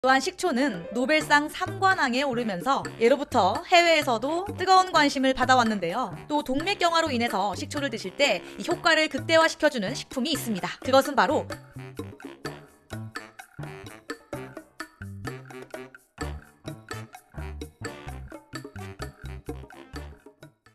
또한 식초는 노벨상 3관왕에 오르면서 예로부터 해외에서도 뜨거운 관심을 받아왔는데요. 또 동맥경화로 인해서 식초를 드실 때 이 효과를 극대화시켜주는 식품이 있습니다. 그것은 바로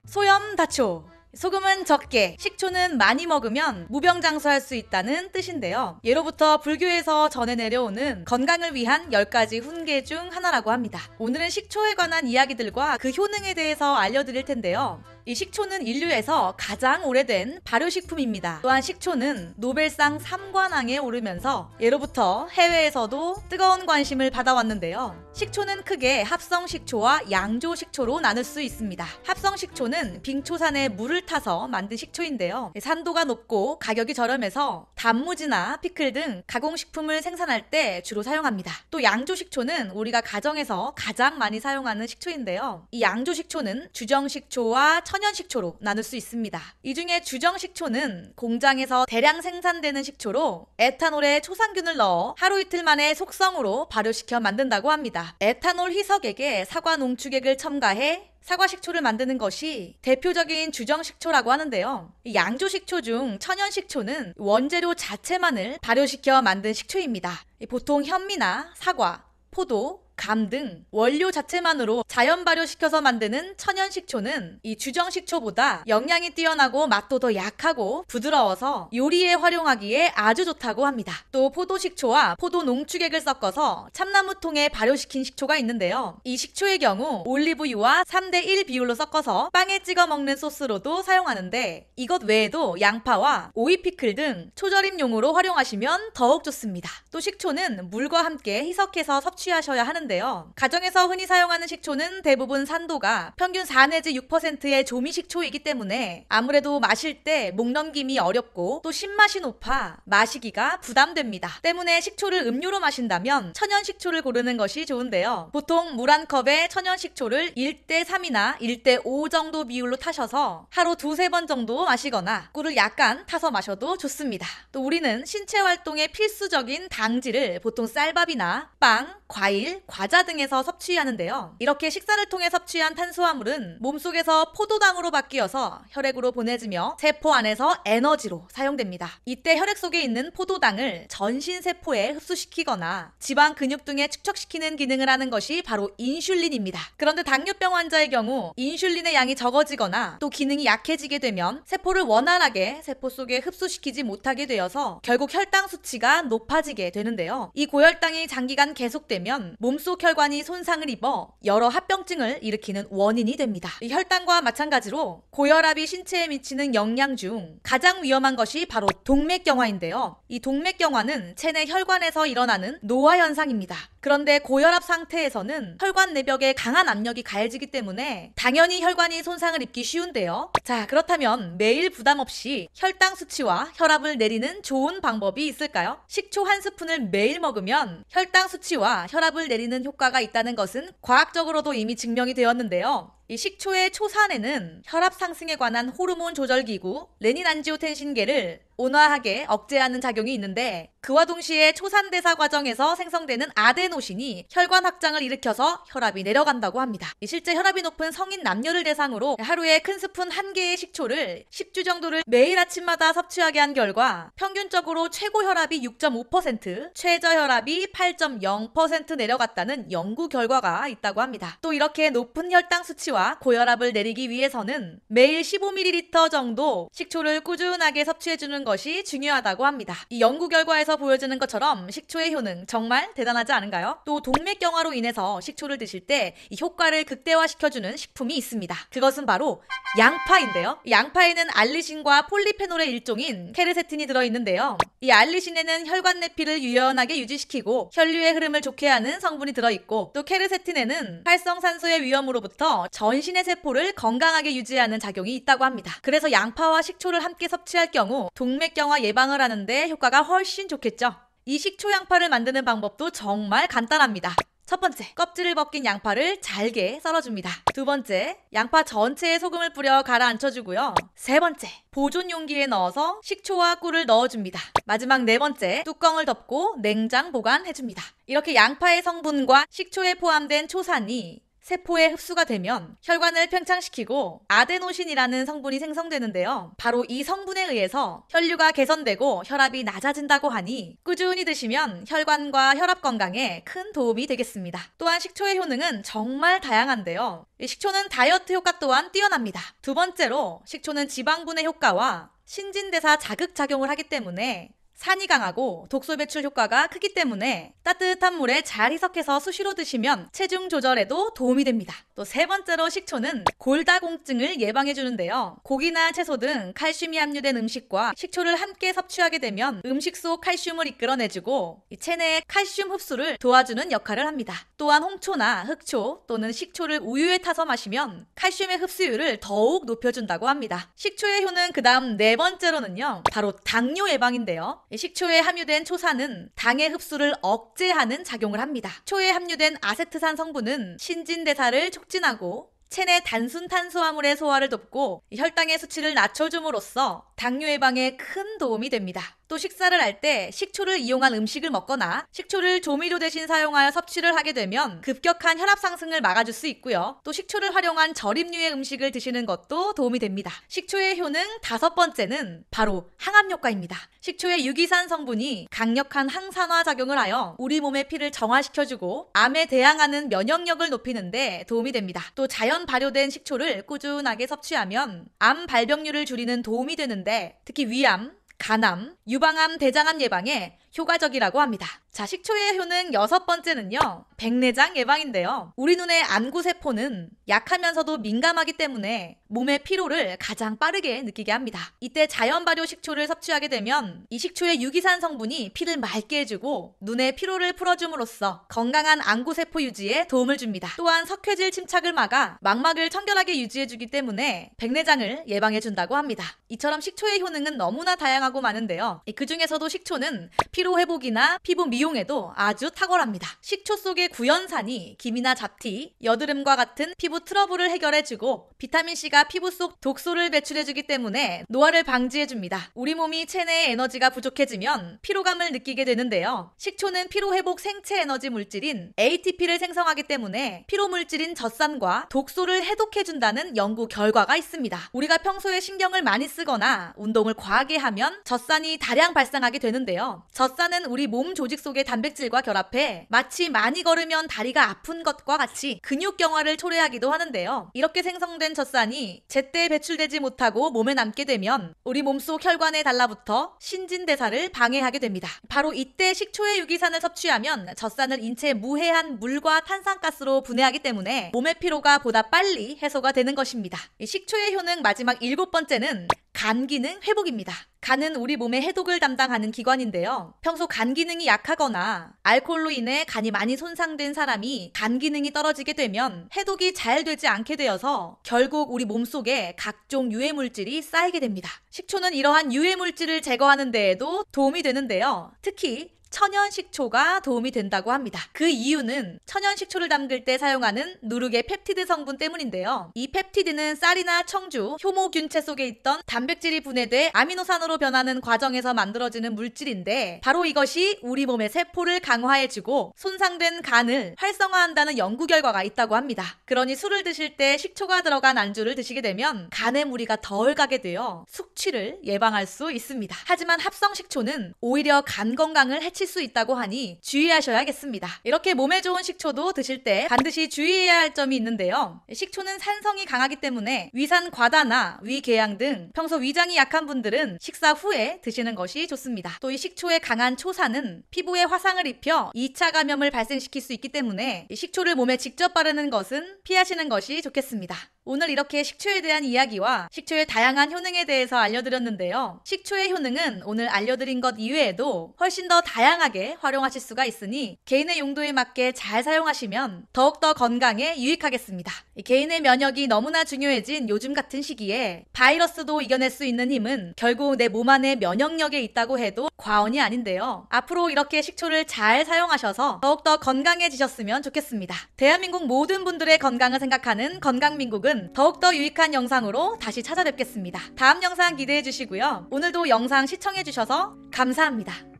소염다초. 소금은 적게, 식초는 많이 먹으면 무병장수할 수 있다는 뜻인데요. 예로부터 불교에서 전해 내려오는 건강을 위한 10가지 훈계 중 하나라고 합니다. 오늘은 식초에 관한 이야기들과 그 효능에 대해서 알려드릴 텐데요. 이 식초는 인류에서 가장 오래된 발효식품입니다. 또한 식초는 노벨상 3관왕에 오르면서 예로부터 해외에서도 뜨거운 관심을 받아왔는데요. 식초는 크게 합성식초와 양조식초로 나눌 수 있습니다. 합성식초는 빙초산에 물을 타서 만든 식초인데요. 산도가 높고 가격이 저렴해서 단무지나 피클 등 가공식품을 생산할 때 주로 사용합니다. 또 양조식초는 우리가 가정에서 가장 많이 사용하는 식초인데요. 이 양조식초는 주정식초와 천연식초로 나눌 수 있습니다. 이 중에 주정식초는 공장에서 대량 생산되는 식초로 에탄올에 초상균을 넣어 하루 이틀 만에 속성으로 발효시켜 만든다고 합니다. 에탄올 희석액에 사과 농축액을 첨가해 사과식초를 만드는 것이 대표적인 주정식초라고 하는데요. 양조식초 중 천연식초는 원재료 자체만을 발효시켜 만든 식초입니다. 보통 현미나 사과, 포도, 감 등 원료 자체만으로 자연 발효시켜서 만드는 천연식초는 이 주정식초보다 영양이 뛰어나고 맛도 더 약하고 부드러워서 요리에 활용하기에 아주 좋다고 합니다. 또 포도식초와 포도 농축액을 섞어서 참나무통에 발효시킨 식초가 있는데요. 이 식초의 경우 올리브유와 3:1 비율로 섞어서 빵에 찍어 먹는 소스로도 사용하는데 이것 외에도 양파와 오이 피클 등 초절임용으로 활용하시면 더욱 좋습니다. 또 식초는 물과 함께 희석해서 섭취하셔야 하는데요. 가정에서 흔히 사용하는 식초는 대부분 산도가 평균 4 내지 6%의 조미식초이기 때문에 아무래도 마실 때 목넘김이 어렵고 또 신맛이 높아 마시기가 부담됩니다. 때문에 식초를 음료로 마신다면 천연식초를 고르는 것이 좋은데요. 보통 물 한 컵에 천연식초를 1:3이나 1:5 정도 비율로 타셔서 하루 2-3번 정도 마시거나 꿀을 약간 타서 마셔도 좋습니다. 또 우리는 신체 활동에 필수적인 당질을 보통 쌀밥이나 빵, 과일, 과자 등에서 섭취하는데요. 이렇게 식사를 통해 섭취한 탄수화물은 몸속에서 포도당으로 바뀌어서 혈액으로 보내지며 세포 안에서 에너지로 사용됩니다. 이때 혈액 속에 있는 포도당을 전신세포에 흡수시키거나 지방 근육 등에 축적시키는 기능을 하는 것이 바로 인슐린입니다. 그런데 당뇨병 환자의 경우 인슐린의 양이 적어지거나 또 기능이 약해지게 되면 세포를 원활하게 세포 속에 흡수시키지 못하게 되어서 결국 혈당 수치가 높아지게 되는데요. 이 고혈당이 장기간 계속되면 몸속 혈관이 손상을 입어 여러 합병증을 일으키는 원인이 됩니다. 이 혈당과 마찬가지로 고혈압이 신체에 미치는 영향 중 가장 위험한 것이 바로 동맥경화인데요. 이 동맥경화는 체내 혈관에서 일어나는 노화 현상입니다. 그런데 고혈압 상태에서는 혈관 내벽에 강한 압력이 가해지기 때문에 당연히 혈관이 손상을 입기 쉬운데요. 자, 그렇다면 매일 부담 없이 혈당 수치와 혈압을 내리는 좋은 방법이 있을까요? 식초 한 스푼을 매일 먹으면 혈당 수치와 혈압을 내리는 효과가 있다는 것은 과학적으로도 이미 증명이 되었는데요. 이 식초의 초산에는 혈압 상승에 관한 호르몬 조절 기구 레닌안지오텐신계를 온화하게 억제하는 작용이 있는데 그와 동시에 초산대사 과정에서 생성되는 아데노신이 혈관 확장을 일으켜서 혈압이 내려간다고 합니다. 실제 혈압이 높은 성인 남녀를 대상으로 하루에 큰 스푼 1개의 식초를 10주 정도를 매일 아침마다 섭취하게 한 결과 평균적으로 최고 혈압이 6.5%, 최저 혈압이 8.0% 내려갔다는 연구 결과가 있다고 합니다. 또 이렇게 높은 혈당 수치와 고혈압을 내리기 위해서는 매일 15ml 정도 식초를 꾸준하게 섭취해주는 것이 중요하다고 합니다. 이 연구 결과에서 보여지는 것처럼 식초의 효능 정말 대단하지 않은가요? 또 동맥경화로 인해서 식초를 드실 때 이 효과를 극대화시켜주는 식품이 있습니다. 그것은 바로 양파인데요. 양파에는 알리신과 폴리페놀의 일종인 케르세틴이 들어있는데요. 이 알리신에는 혈관 내피를 유연하게 유지시키고 혈류의 흐름을 좋게 하는 성분이 들어있고 또 케르세틴에는 활성산소의 위험으로부터 전신의 세포를 건강하게 유지하는 작용이 있다고 합니다. 그래서 양파와 식초를 함께 섭취할 경우 동맥경화 예방을 하는데 효과가 훨씬 좋겠죠. 이 식초 양파를 만드는 방법도 정말 간단합니다. 첫 번째, 껍질을 벗긴 양파를 잘게 썰어줍니다. 두 번째, 양파 전체에 소금을 뿌려 가라앉혀주고요. 세 번째, 보존 용기에 넣어서 식초와 꿀을 넣어줍니다. 마지막 네 번째, 뚜껑을 덮고 냉장 보관해줍니다. 이렇게 양파의 성분과 식초에 포함된 초산이 세포에 흡수가 되면 혈관을 팽창시키고 아데노신이라는 성분이 생성되는데요. 바로 이 성분에 의해서 혈류가 개선되고 혈압이 낮아진다고 하니 꾸준히 드시면 혈관과 혈압 건강에 큰 도움이 되겠습니다. 또한 식초의 효능은 정말 다양한데요. 이 식초는 다이어트 효과 또한 뛰어납니다. 두 번째로 식초는 지방분해 효과와 신진대사 자극작용을 하기 때문에 산이 강하고 독소 배출 효과가 크기 때문에 따뜻한 물에 잘 희석해서 수시로 드시면 체중 조절에도 도움이 됩니다. 또 세 번째로 식초는 골다공증을 예방해 주는데요. 고기나 채소 등 칼슘이 함유된 음식과 식초를 함께 섭취하게 되면 음식 속 칼슘을 이끌어내주고 체내의 칼슘 흡수를 도와주는 역할을 합니다. 또한 홍초나 흑초 또는 식초를 우유에 타서 마시면 칼슘의 흡수율을 더욱 높여준다고 합니다. 식초의 효는 그 다음 네 번째로는요, 바로 당뇨 예방인데요. 식초에 함유된 초산은 당의 흡수를 억제하는 작용을 합니다. 초에 함유된 아세트산 성분은 신진대사를 촉진하고 체내 단순 탄수화물의 소화를 돕고 혈당의 수치를 낮춰줌으로써 당뇨 예방에 큰 도움이 됩니다. 또 식사를 할 때 식초를 이용한 음식을 먹거나 식초를 조미료 대신 사용하여 섭취를 하게 되면 급격한 혈압 상승을 막아줄 수 있고요. 또 식초를 활용한 절임류의 음식을 드시는 것도 도움이 됩니다. 식초의 효능 다섯 번째는 바로 항암 효과입니다. 식초의 유기산 성분이 강력한 항산화 작용을 하여 우리 몸의 피를 정화시켜주고 암에 대항하는 면역력을 높이는 데 도움이 됩니다. 또 자연 발효된 식초를 꾸준하게 섭취하면 암 발병률을 줄이는 도움이 되는데 특히 위암, 간암, 유방암, 대장암 예방에 효과적이라고 합니다. 자, 식초의 효능 여섯 번째는요, 백내장 예방인데요. 우리 눈의 안구세포는 약하면서도 민감하기 때문에 몸의 피로를 가장 빠르게 느끼게 합니다. 이때 자연 발효 식초를 섭취하게 되면 이 식초의 유기산 성분이 피를 맑게 해주고 눈의 피로를 풀어줌으로써 건강한 안구세포 유지에 도움을 줍니다. 또한 석회질 침착을 막아 망막을 청결하게 유지해주기 때문에 백내장을 예방해준다고 합니다. 이처럼 식초의 효능은 너무나 다양하고 많은데요. 그 중에서도 식초는 피로 회복이나 피부 미용에도 아주 탁월합니다. 식초 속의 구연산이 기미나 잡티, 여드름과 같은 피부 트러블을 해결해주고 비타민C가 피부 속 독소를 배출해주기 때문에 노화를 방지해줍니다. 우리 몸이 체내에 에너지가 부족해지면 피로감을 느끼게 되는데요. 식초는 피로회복 생체 에너지 물질인 ATP를 생성하기 때문에 피로 물질인 젖산과 독소를 해독해준다는 연구 결과가 있습니다. 우리가 평소에 신경을 많이 쓰거나 운동을 과하게 하면 젖산이 다량 발생하게 되는데요. 젖산은 우리 몸 조직 속의 단백질과 결합해 마치 많이 걸으면 다리가 아픈 것과 같이 근육 경화를 초래하기도 하는데요. 이렇게 생성된 젖산이 제때 배출되지 못하고 몸에 남게 되면 우리 몸속 혈관에 달라붙어 신진대사를 방해하게 됩니다. 바로 이때 식초의 유기산을 섭취하면 젖산을 인체에 무해한 물과 탄산가스로 분해하기 때문에 몸의 피로가 보다 빨리 해소가 되는 것입니다. 이 식초의 효능 마지막 일곱 번째는 간 기능 회복입니다. 간은 우리 몸의 해독을 담당하는 기관인데요. 평소 간 기능이 약하거나 알코올로 인해 간이 많이 손상된 사람이 간 기능이 떨어지게 되면 해독이 잘 되지 않게 되어서 결국 우리 몸속에 각종 유해물질이 쌓이게 됩니다. 식초는 이러한 유해물질을 제거하는 데에도 도움이 되는데요. 특히 천연 식초가 도움이 된다고 합니다. 그 이유는 천연 식초를 담글 때 사용하는 누룩의 펩티드 성분 때문인데요. 이 펩티드는 쌀이나 청주, 효모균체 속에 있던 단백질이 분해돼 아미노산으로 변하는 과정에서 만들어지는 물질인데 바로 이것이 우리 몸의 세포를 강화해주고 손상된 간을 활성화한다는 연구 결과가 있다고 합니다. 그러니 술을 드실 때 식초가 들어간 안주를 드시게 되면 간에 무리가 덜 가게 되어 숙취를 예방할 수 있습니다. 하지만 합성 식초는 오히려 간 건강을 해칠 수 있다고 하니 주의하셔야겠습니다. 이렇게 몸에 좋은 식초도 드실 때 반드시 주의해야 할 점이 있는데요. 식초는 산성이 강하기 때문에 위산 과다나 위궤양 등 평소 위장이 약한 분들은 식사 후에 드시는 것이 좋습니다. 또 이 식초의 강한 초산은 피부에 화상을 입혀 2차 감염을 발생시킬 수 있기 때문에 식초를 몸에 직접 바르는 것은 피하시는 것이 좋겠습니다. 오늘 이렇게 식초에 대한 이야기와 식초의 다양한 효능에 대해서 알려드렸는데요. 식초의 효능은 오늘 알려드린 것 이외에도 훨씬 더 다양한 다양하게 활용하실 수가 있으니 개인의 용도에 맞게 잘 사용하시면 더욱더 건강에 유익하겠습니다. 개인의 면역이 너무나 중요해진 요즘 같은 시기에 바이러스도 이겨낼 수 있는 힘은 결국 내 몸 안에 면역력에 있다고 해도 과언이 아닌데요. 앞으로 이렇게 식초를 잘 사용하셔서 더욱더 건강해지셨으면 좋겠습니다. 대한민국 모든 분들의 건강을 생각하는 건강민국은 더욱더 유익한 영상으로 다시 찾아뵙겠습니다. 다음 영상 기대해 주시고요. 오늘도 영상 시청해 주셔서 감사합니다.